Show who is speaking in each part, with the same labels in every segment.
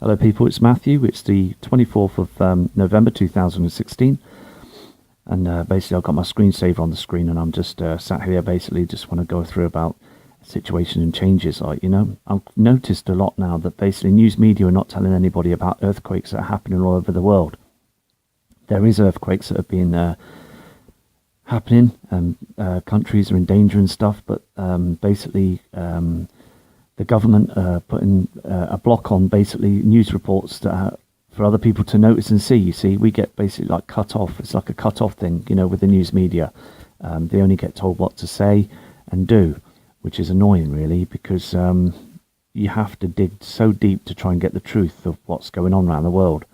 Speaker 1: Hello people, it's Matthew. It's the 24th of November 2016, and basically I've got my screensaver on the screen, and I'm just sat here basically just want to go through about situation and changes. Like, you know, I've noticed a lot now that basically news media are not telling anybody about earthquakes that are happening all over the world. There is earthquakes that have been happening, and countries are in danger and stuff, but basically the government putting a block on basically news reports that for other people to notice and see. You see, we get basically like cut off. It's like a cut off thing, you know, with the news media. They only get told what to say and do, which is annoying really, because you have to dig so deep to try and get the truth of what's going on around the world,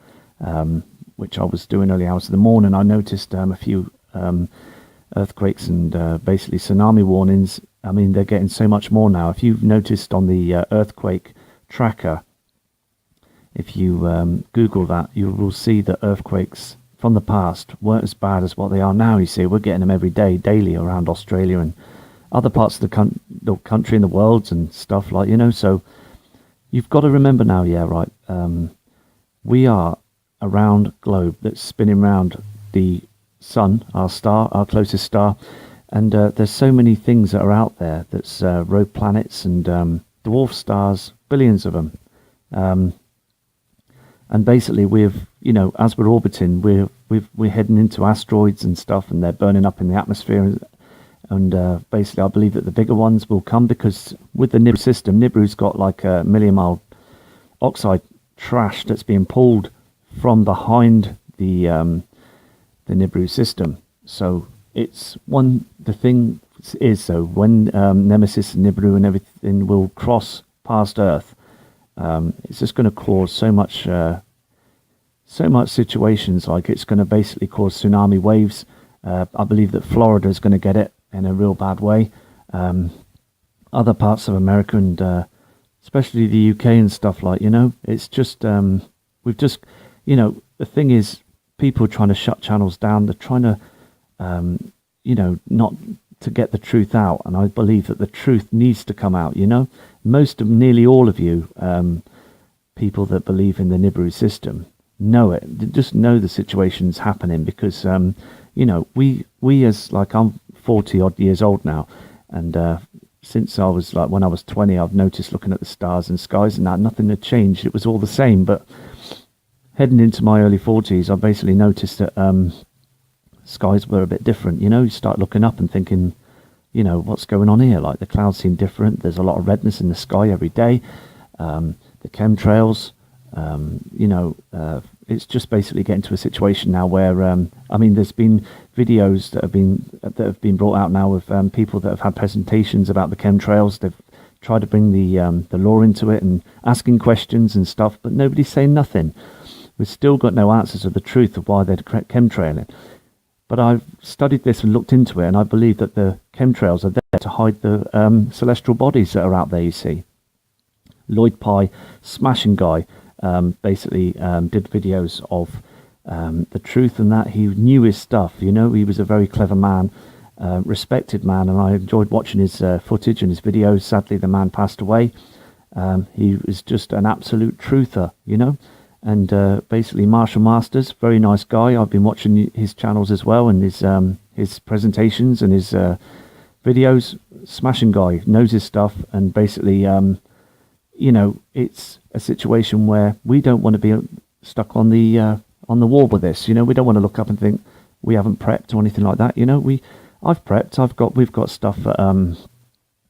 Speaker 1: which I was doing early hours of the morning. I noticed a few earthquakes and basically tsunami warnings. I mean, they're getting so much more now. If you've noticed on the earthquake tracker, if you Google that, you will see that earthquakes from the past weren't as bad as what they are now. You see, we're getting them every day, daily, around Australia and other parts of the country and the world and stuff, like, you know. So you've got to remember now, yeah, right, we are a round globe that's spinning round the sun, our star, our closest star. And there's so many things that are out there that's rogue planets and dwarf stars, billions of them. And basically, we've, you know, as we're orbiting, we're heading into asteroids and stuff, and they're burning up in the atmosphere. And basically, I believe that the bigger ones will come, because with the Nibiru system, Nibiru's got like a million-mile oxide trash that's being pulled from behind the Nibiru system. So it's the thing is, so when Nemesis and Nibiru and everything will cross past Earth, it's just going to cause so much situations. Like, it's going to basically cause tsunami waves. I believe that Florida is going to get it in a real bad way. Other parts of America and especially the UK and stuff, like, you know, it's just we've just, you know, the thing is, people are trying to shut channels down. They're trying to you know, not to get the truth out, and I believe that the truth needs to come out. You know, nearly all of you people that believe in the Nibiru system know it. They just know the situation's happening, because you know, we as, like, I'm 40 odd years old now, and since I was like, when I was 20, I've noticed looking at the stars and skies and that nothing had changed. It was all the same. But heading into my early 40s, I basically noticed that skies were a bit different. You know, you start looking up and thinking, you know, what's going on here? Like, the clouds seem different. There's a lot of redness in the sky every day. The chemtrails, you know, it's just basically getting to a situation now where I mean, there's been videos that have been brought out now of people that have had presentations about the chemtrails. They've tried to bring the law into it and asking questions and stuff, but nobody's saying nothing. We've still got no answers of the truth of why they're chemtrailing. But I've studied this and looked into it, and I believe that the chemtrails are there to hide the celestial bodies that are out there, you see. Lloyd Pye, smashing guy, basically did videos of the truth, and that he knew his stuff. You know, he was a very clever man, respected man, and I enjoyed watching his footage and his videos. Sadly, the man passed away. He was just an absolute truther, you know. And basically, Marshall Masters, very nice guy. I've been watching his channels as well, and his presentations and his videos. Smashing guy, knows his stuff, and basically, you know, it's a situation where we don't want to be stuck on the wall with this. You know, we don't want to look up and think we haven't prepped or anything like that. You know, I've prepped. We've got stuff that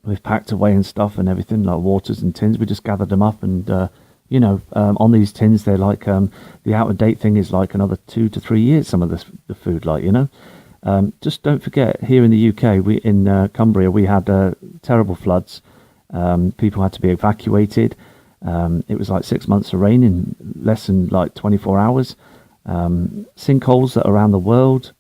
Speaker 1: we've packed away and stuff and everything, like waters and tins. We just gathered them up, and you know, on these tins, they're like, the out-of-date thing is like another 2 to 3 years, some of the food, like, you know. Just don't forget, here in the UK, in Cumbria, we had terrible floods. People had to be evacuated. It was like 6 months of rain in less than like 24 hours. Sinkholes that are around the world.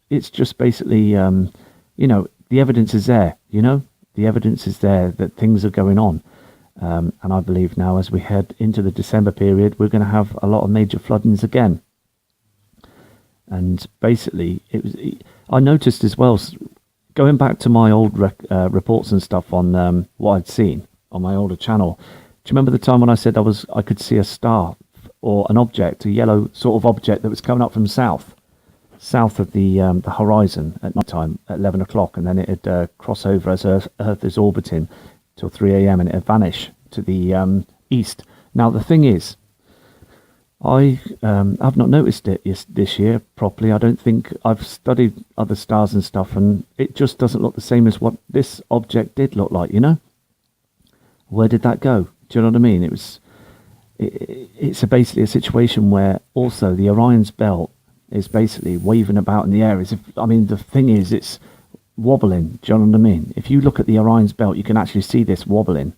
Speaker 1: It's just basically, you know, the evidence is there, you know. The evidence is there that things are going on. And I believe now, as we head into the December period, we're going to have a lot of major floodings again. And basically, I noticed as well, going back to my old reports and stuff on what I'd seen on my older channel. Do you remember the time when I said I could see a star or an object, a yellow sort of object that was coming up from south of the horizon at night time at 11 o'clock, and then it'd cross over as Earth is orbiting till 3 a.m. and it'd vanish to the east. Now the thing is, I've not noticed it this year properly. I don't think I've studied other stars and stuff, and it just doesn't look the same as what this object did look like. Where did that go? Do you know what I mean? It's basically a situation where also the Orion's belt is basically waving about in the air. The thing is, it's wobbling. Do you know what I mean? If you look at the Orion's belt, you can actually see this wobbling.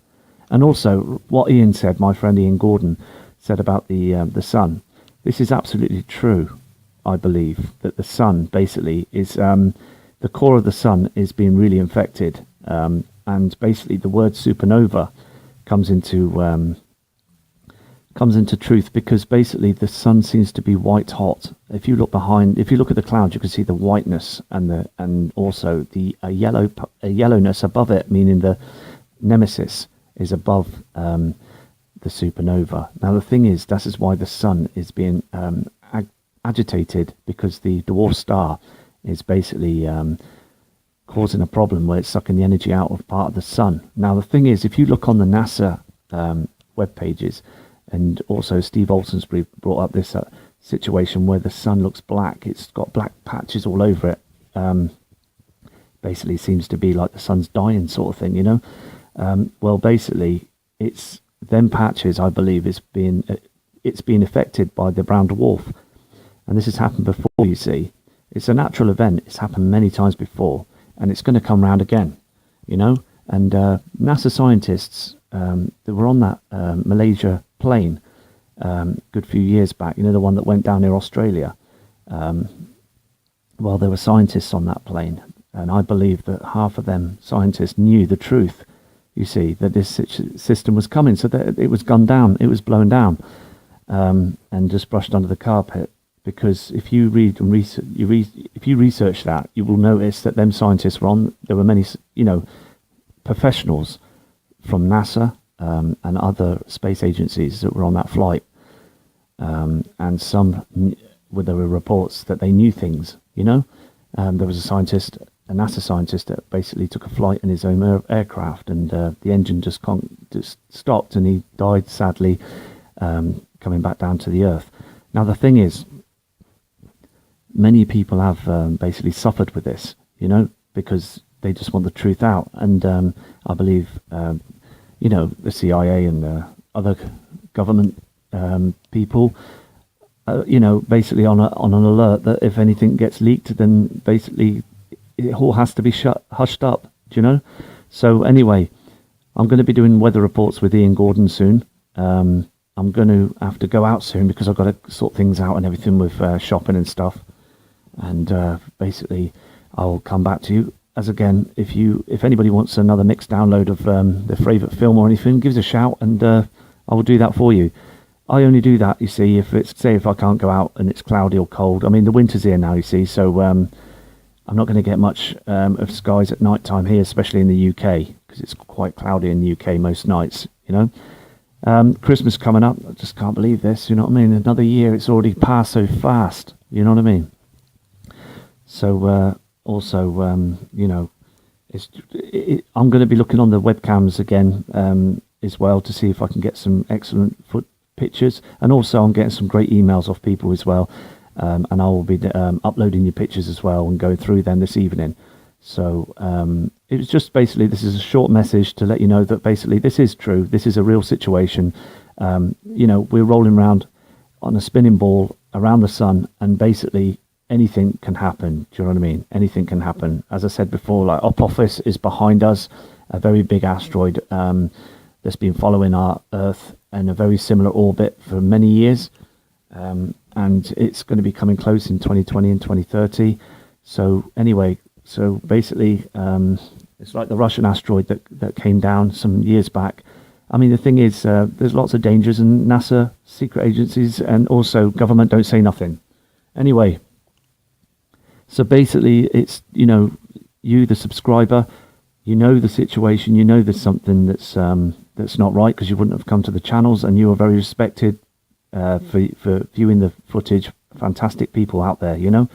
Speaker 1: And also, what Ian said, my friend Ian Gordon, said about the sun. This is absolutely true. I believe that the sun basically is the core of the sun is being really infected, and basically the word supernova comes into truth, because basically the sun seems to be white hot. If you look at the clouds, you can see the whiteness and also the yellowness above it, meaning the nemesis is above the supernova. Now the thing is, that is why the sun is being agitated, because the dwarf star is basically causing a problem where it's sucking the energy out of part of the sun. Now the thing is, if you look on the NASA web pages, and also Steve Olsonsbury brought up this situation where the sun looks black. It's got black patches all over it. Basically seems to be like the sun's dying sort of thing, well, basically it's them patches, I believe, it's being affected by the brown dwarf. And this has happened before, you see. It's a natural event. It's happened many times before, and it's going to come round again, And NASA scientists that were on that Malaysia plane good few years back, the one that went down near Australia. Well, there were scientists on that plane, and I believe that half of them scientists knew the truth, you see, that this system was coming, so that it was gunned down, it was blown down, and just brushed under the carpet. Because if you read and if you research that, you will notice that them scientists were on. There were many, professionals from NASA and other space agencies that were on that flight, and some there were reports that they knew things. There was a NASA scientist that basically took a flight in his own aircraft, and the engine just stopped, and he died sadly, coming back down to the Earth. Now the thing is, many people have basically suffered with this, because they just want the truth out. And I believe, the CIA and other government people, basically on an alert that if anything gets leaked, then basically it all has to be hushed up, So anyway, I'm going to be doing weather reports with Ian Gordon soon. I'm going to have to go out soon because I've got to sort things out and everything with shopping and stuff. And basically, I'll come back to you. As again, if anybody wants another mixed download of their favourite film or anything, give us a shout, and I will do that for you. I only do that, you see, if I can't go out and it's cloudy or cold. I mean, the winter's here now, you see, so I'm not going to get much of skies at night time here, especially in the UK, because it's quite cloudy in the UK most nights, Christmas coming up, I just can't believe this, you know what I mean? Another year, it's already passed so fast, you know what I mean? So also, I'm going to be looking on the webcams again as well to see if I can get some excellent pictures, and also I'm getting some great emails off people as well, and I will be uploading your pictures as well and going through them this evening. So it was just basically, this is a short message to let you know that basically this is true, this is a real situation. We're rolling around on a spinning ball around the sun, and basically anything can happen. Do you know what I mean? Anything can happen. As I said before, like Apophis is behind us, a very big asteroid that's been following our Earth in a very similar orbit for many years, and it's going to be coming close in 2020 and 2030. So anyway, so basically it's like the Russian asteroid that came down some years back. I mean, the thing is, there's lots of dangers, and NASA, secret agencies, and also government don't say nothing. Anyway, so basically, it's, you, the subscriber, the situation, there's something that's not right, because you wouldn't have come to the channels, and you are very respected for viewing the footage. Fantastic people out there, you know,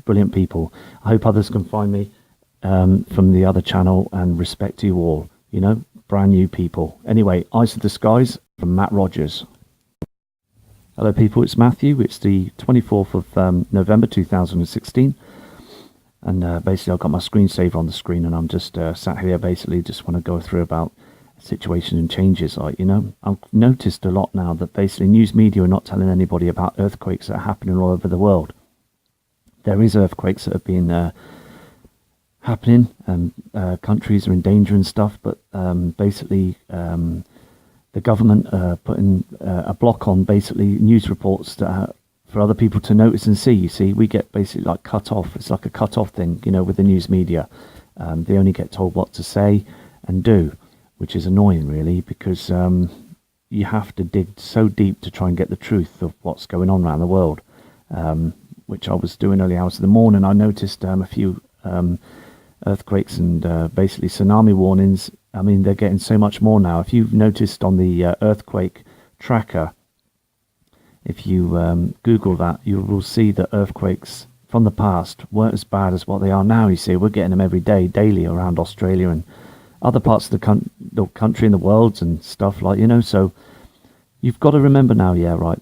Speaker 1: brilliant people. I hope others can find me from the other channel, and respect to you all, you know, brand new people. Anyway, Eyes of the Skies from Matt Rogers. Hello people, it's Matthew. It's the 24th of November 2016, and basically I've got my screensaver on the screen, and I'm just sat here basically just want to go through about situation and changes. Like, you know, I've noticed a lot now that basically news media are not telling anybody about earthquakes that are happening all over the world. There is earthquakes that have been happening, and countries are in danger and stuff, but basically the government putting a block on basically news reports that for other people to notice and see. You see, we get basically like cut off. It's like a cut off thing, you know, with the news media. They only get told what to say and do, which is annoying really, because you have to dig so deep to try and get the truth of what's going on around the world, which I was doing early hours of the morning. I noticed a few earthquakes and basically tsunami warnings. I mean, they're getting so much more now. If you've noticed on the earthquake tracker, if you Google that, you will see that earthquakes from the past weren't as bad as what they are now. You see, we're getting them every day, daily, around Australia and other parts of the country and the world and stuff, like, you know. So you've got to remember now, yeah, right,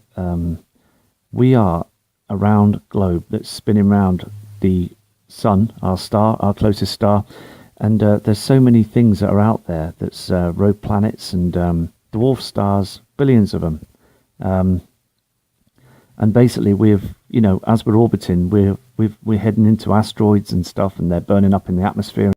Speaker 1: we are a round globe that's spinning around the sun, our star, our closest star, and there's so many things that are out there that's rogue planets and dwarf stars, billions of them, and basically we've, you know, as we're orbiting, we're heading into asteroids and stuff, and they're burning up in the atmosphere.